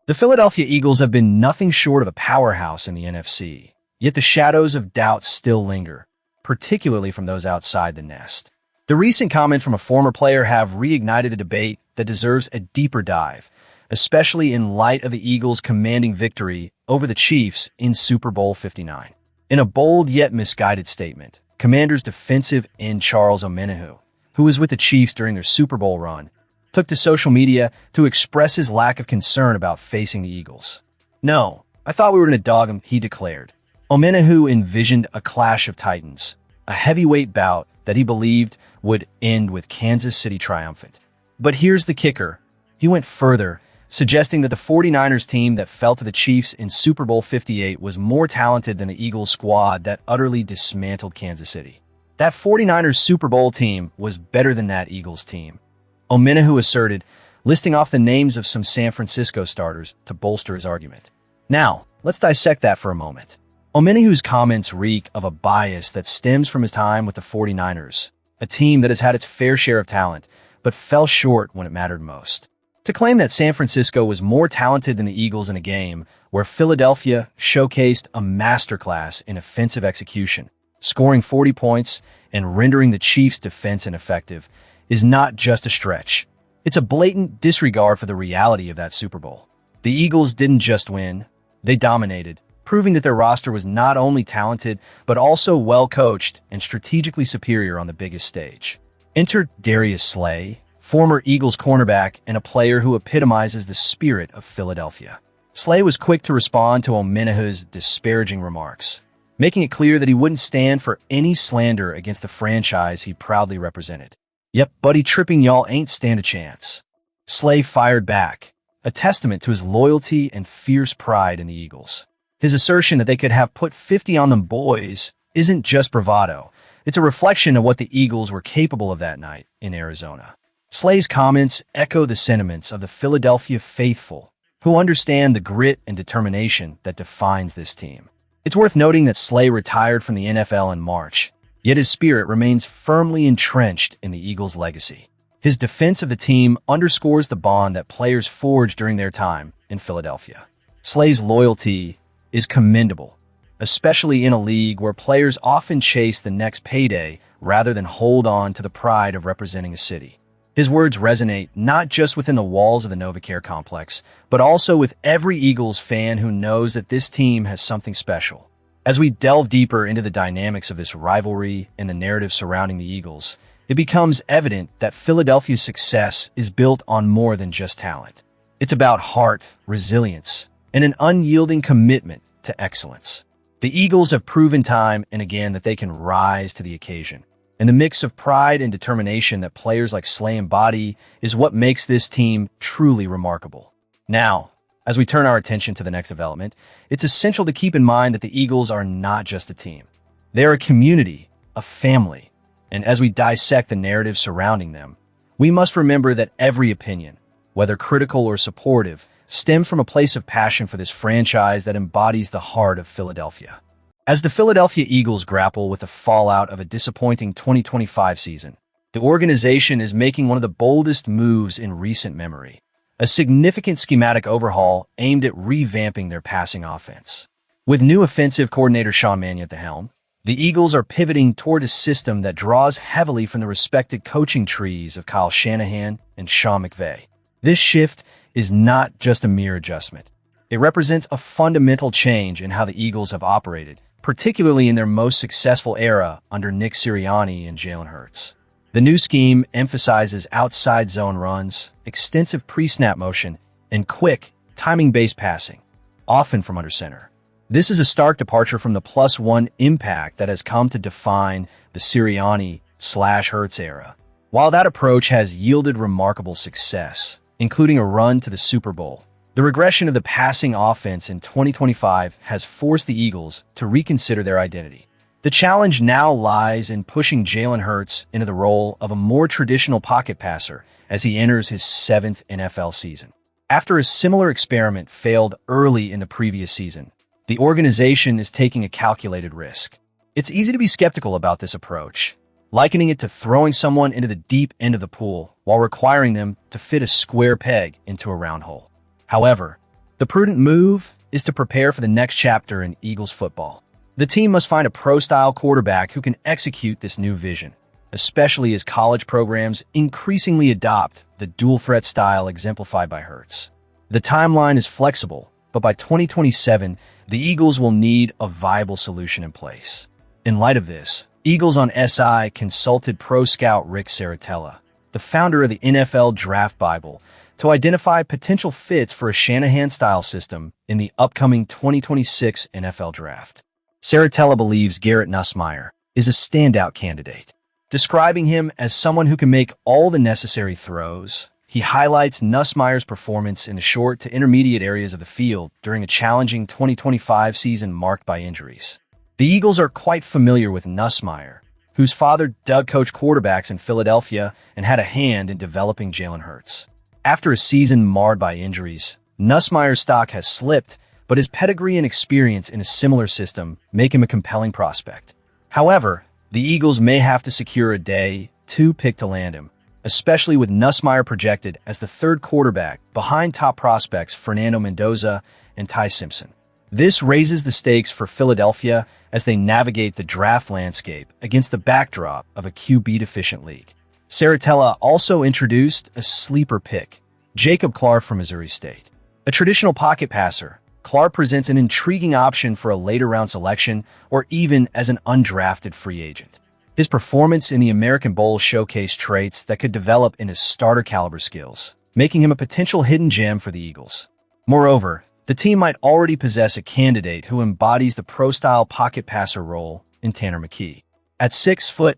The Philadelphia Eagles have been nothing short of a powerhouse in the NFC, yet the shadows of doubt still linger, particularly from those outside the nest. The recent comment from a former player have reignited a debate that deserves a deeper dive, especially in light of the Eagles' commanding victory over the Chiefs in Super Bowl 59. In a bold yet misguided statement, Commanders defensive end Charles Omenihu, who was with the Chiefs during their Super Bowl run, took to social media to express his lack of concern about facing the Eagles. "No, I thought we were going to dog him," he declared. Omenihu envisioned a clash of titans, a heavyweight bout that he believed would end with Kansas City triumphant. But here's the kicker. He went further, suggesting that the 49ers team that fell to the Chiefs in Super Bowl 58 was more talented than the Eagles squad that utterly dismantled Kansas City. That 49ers Super Bowl team was better than that Eagles team, Omenihu asserted, listing off the names of some San Francisco starters to bolster his argument. Now, let's dissect that for a moment. Omenihu's comments reek of a bias that stems from his time with the 49ers, a team that has had its fair share of talent, but fell short when it mattered most. To claim that San Francisco was more talented than the Eagles in a game where Philadelphia showcased a masterclass in offensive execution, scoring 40 points and rendering the Chiefs' defense ineffective, is not just a stretch. It's a blatant disregard for the reality of that Super Bowl. The Eagles didn't just win, they dominated, proving that their roster was not only talented, but also well-coached and strategically superior on the biggest stage. Enter Darius Slay, former Eagles cornerback and a player who epitomizes the spirit of Philadelphia. Slay was quick to respond to Omenihu's disparaging remarks, making it clear that he wouldn't stand for any slander against the franchise he proudly represented. "Yep, buddy, tripping y'all ain't stand a chance." Slay fired back, a testament to his loyalty and fierce pride in the Eagles. His assertion that they could have put 50 on them boys isn't just bravado. It's a reflection of what the Eagles were capable of that night in Arizona. Slay's comments echo the sentiments of the Philadelphia faithful, who understand the grit and determination that defines this team. It's worth noting that Slay retired from the NFL in March, yet his spirit remains firmly entrenched in the Eagles' legacy. His defense of the team underscores the bond that players forged during their time in Philadelphia. Slay's loyalty is commendable, especially in a league where players often chase the next payday rather than hold on to the pride of representing a city. His words resonate not just within the walls of the NovaCare complex, but also with every Eagles fan who knows that this team has something special. As we delve deeper into the dynamics of this rivalry and the narrative surrounding the Eagles, it becomes evident that Philadelphia's success is built on more than just talent. It's about heart, resilience, and an unyielding commitment to excellence. The Eagles have proven time and again that they can rise to the occasion, and the mix of pride and determination that players like Slay embody is what makes this team truly remarkable. Now, as we turn our attention to the next development, it's essential to keep in mind that the Eagles are not just a team. They're a community, a family, and as we dissect the narrative surrounding them, we must remember that every opinion, whether critical or supportive, stems from a place of passion for this franchise that embodies the heart of Philadelphia. As the Philadelphia Eagles grapple with the fallout of a disappointing 2025 season, the organization is making one of the boldest moves in recent memory, a significant schematic overhaul aimed at revamping their passing offense. With new offensive coordinator Sean Mannion at the helm, the Eagles are pivoting toward a system that draws heavily from the respected coaching trees of Kyle Shanahan and Sean McVay. This shift is not just a mere adjustment. It represents a fundamental change in how the Eagles have operated, particularly in their most successful era under Nick Sirianni and Jalen Hurts. The new scheme emphasizes outside zone runs, extensive pre-snap motion, and quick, timing-based passing, often from under center. This is a stark departure from the +1 impact that has come to define the Sirianni/Hurts era. While that approach has yielded remarkable success, including a run to the Super Bowl, the regression of the passing offense in 2025 has forced the Eagles to reconsider their identity. The challenge now lies in pushing Jalen Hurts into the role of a more traditional pocket passer as he enters his 7th NFL season. After a similar experiment failed early in the previous season, the organization is taking a calculated risk. It's easy to be skeptical about this approach, likening it to throwing someone into the deep end of the pool while requiring them to fit a square peg into a round hole. However, The prudent move is to prepare for the next chapter in Eagles football. The team must find a pro-style quarterback who can execute this new vision, especially as college programs increasingly adopt the dual-threat style exemplified by Hurts. The timeline is flexible, but by 2027, the Eagles will need a viable solution in place. In light of this, Eagles on SI consulted pro scout Rick Saratella, the founder of the NFL Draft Bible, to identify potential fits for a Shanahan-style system in the upcoming 2026 NFL Draft. Saratella believes Garrett Nussmeier is a standout candidate. Describing him as someone who can make all the necessary throws, he highlights Nussmeier's performance in the short to intermediate areas of the field during a challenging 2025 season marked by injuries. The Eagles are quite familiar with Nussmeier, whose father Doug coached quarterbacks in Philadelphia and had a hand in developing Jalen Hurts. After a season marred by injuries, Nussmeier's stock has slipped, but his pedigree and experience in a similar system make him a compelling prospect. However, the Eagles may have to secure a day 2 pick to land him, especially with Nussmeier projected as the third quarterback behind top prospects Fernando Mendoza and Ty Simpson. This raises the stakes for Philadelphia as they navigate the draft landscape against the backdrop of a QB-deficient league. Saratella also introduced a sleeper pick, Jacob Clark from Missouri State. A traditional pocket passer, Clark presents an intriguing option for a later-round selection or even as an undrafted free agent. His performance in the American Bowl showcased traits that could develop into starter-caliber skills, making him a potential hidden gem for the Eagles. Moreover, the team might already possess a candidate who embodies the pro-style pocket passer role in Tanner McKee. At 6'6",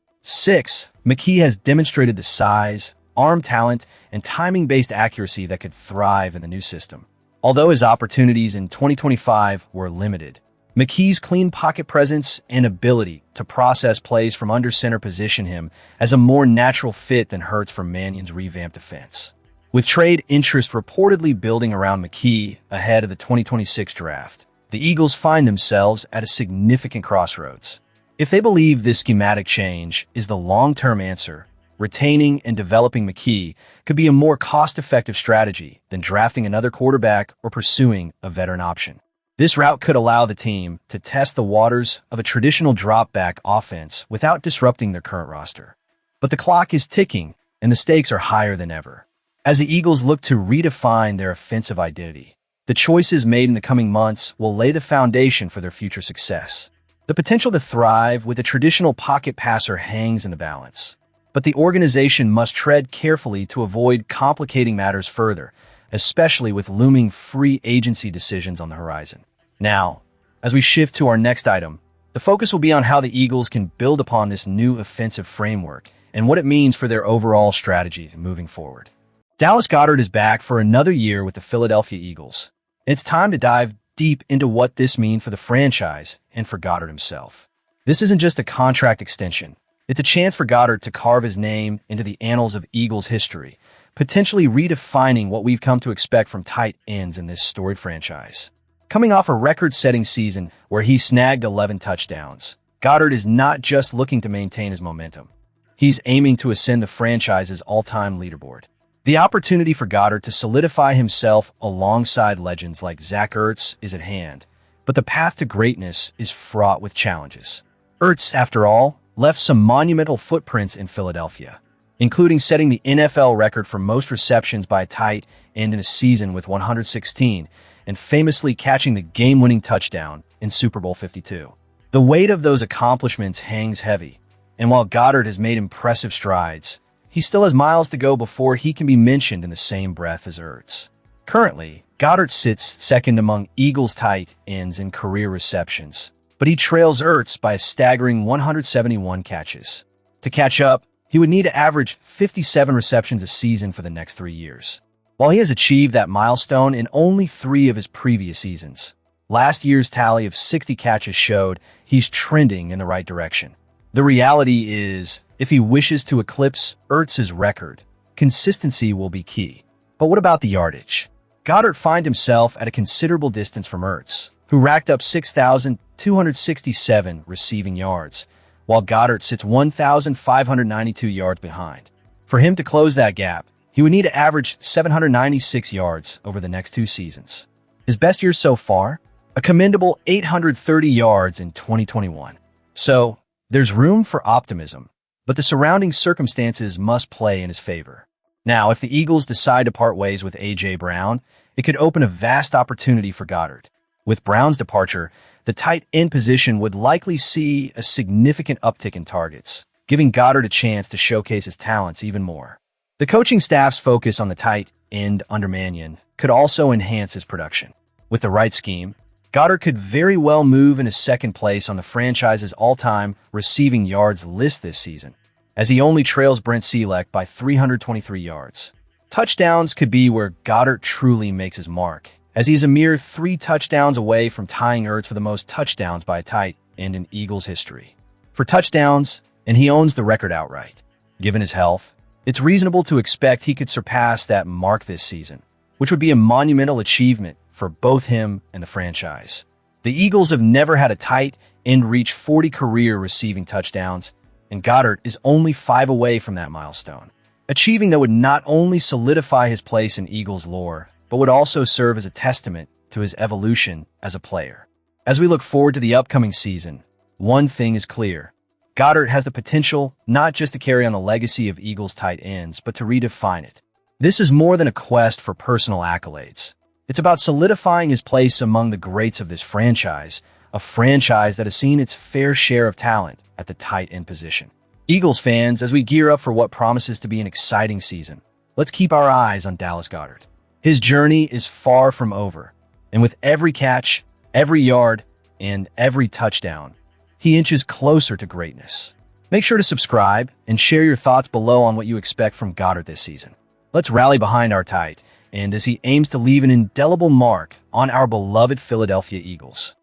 McKee has demonstrated the size, arm talent, and timing-based accuracy that could thrive in the new system. Although his opportunities in 2025 were limited, McKee's clean pocket presence and ability to process plays from under center position him as a more natural fit than Hurts for Mannion's revamped defense. With trade interest reportedly building around McKee ahead of the 2026 draft, the Eagles find themselves at a significant crossroads. If they believe this schematic change is the long-term answer, retaining and developing McKee could be a more cost-effective strategy than drafting another quarterback or pursuing a veteran option. This route could allow the team to test the waters of a traditional drop-back offense without disrupting their current roster. But the clock is ticking, and the stakes are higher than ever. As the Eagles look to redefine their offensive identity, the choices made in the coming months will lay the foundation for their future success. The potential to thrive with a traditional pocket passer hangs in the balance, but the organization must tread carefully to avoid complicating matters further, especially with looming free agency decisions on the horizon. Now, as we shift to our next item, the focus will be on how the Eagles can build upon this new offensive framework and what it means for their overall strategy moving forward. Dallas Goedert is back for another year with the Philadelphia Eagles. It's time to dive deep into what this means for the franchise and for Goedert himself. This isn't just a contract extension. It's a chance for Goedert to carve his name into the annals of Eagles history, potentially redefining what we've come to expect from tight ends in this storied franchise. Coming off a record-setting season where he snagged 11 touchdowns, Goedert is not just looking to maintain his momentum. He's aiming to ascend the franchise's all-time leaderboard. The opportunity for Goedert to solidify himself alongside legends like Zach Ertz is at hand, but the path to greatness is fraught with challenges. Ertz, after all, left some monumental footprints in Philadelphia, including setting the NFL record for most receptions by a tight end in a season with 116, and famously catching the game-winning touchdown in Super Bowl 52. The weight of those accomplishments hangs heavy, and while Goedert has made impressive strides, he still has miles to go before he can be mentioned in the same breath as Ertz. Currently, Goedert sits second among Eagles tight ends in career receptions, but he trails Ertz by a staggering 171 catches. To catch up, he would need to average 57 receptions a season for the next 3 years. While he has achieved that milestone in only 3 of his previous seasons, last year's tally of 60 catches showed he's trending in the right direction. The reality is, if he wishes to eclipse Ertz's record, consistency will be key. But what about the yardage? Goedert finds himself at a considerable distance from Ertz, who racked up 6,267 receiving yards, while Goedert sits 1,592 yards behind. For him to close that gap, he would need to average 796 yards over the next 2 seasons. His best year so far? A commendable 830 yards in 2021. So, there's room for optimism, but the surrounding circumstances must play in his favor. Now, if the Eagles decide to part ways with A.J. Brown, it could open a vast opportunity for Goddard. With Brown's departure, the tight end position would likely see a significant uptick in targets, giving Goddard a chance to showcase his talents even more. The coaching staff's focus on the tight end under Mannion could also enhance his production. With the right scheme, Goddard could very well move into second place on the franchise's all-time receiving yards list this season, as he only trails Brent Selleck by 323 yards. Touchdowns could be where Goddard truly makes his mark, as he's a mere 3 touchdowns away from tying Ertz for the most touchdowns by a tight end in Eagles history. For touchdowns, and he owns the record outright. Given his health, it's reasonable to expect he could surpass that mark this season, which would be a monumental achievement for both him and the franchise. The Eagles have never had a tight end reach 40 career receiving touchdowns, and Goddard is only 5 away from that milestone. Achieving that would not only solidify his place in Eagles lore, but would also serve as a testament to his evolution as a player. As we look forward to the upcoming season, one thing is clear. Goddard has the potential not just to carry on the legacy of Eagles tight ends, but to redefine it. This is more than a quest for personal accolades. It's about solidifying his place among the greats of this franchise, a franchise that has seen its fair share of talent at the tight end position. Eagles fans, as we gear up for what promises to be an exciting season, let's keep our eyes on Dallas Goedert. His journey is far from over, and with every catch, every yard, and every touchdown, he inches closer to greatness. Make sure to subscribe and share your thoughts below on what you expect from Goddard this season. Let's rally behind our tight, and as he aims to leave an indelible mark on our beloved Philadelphia Eagles.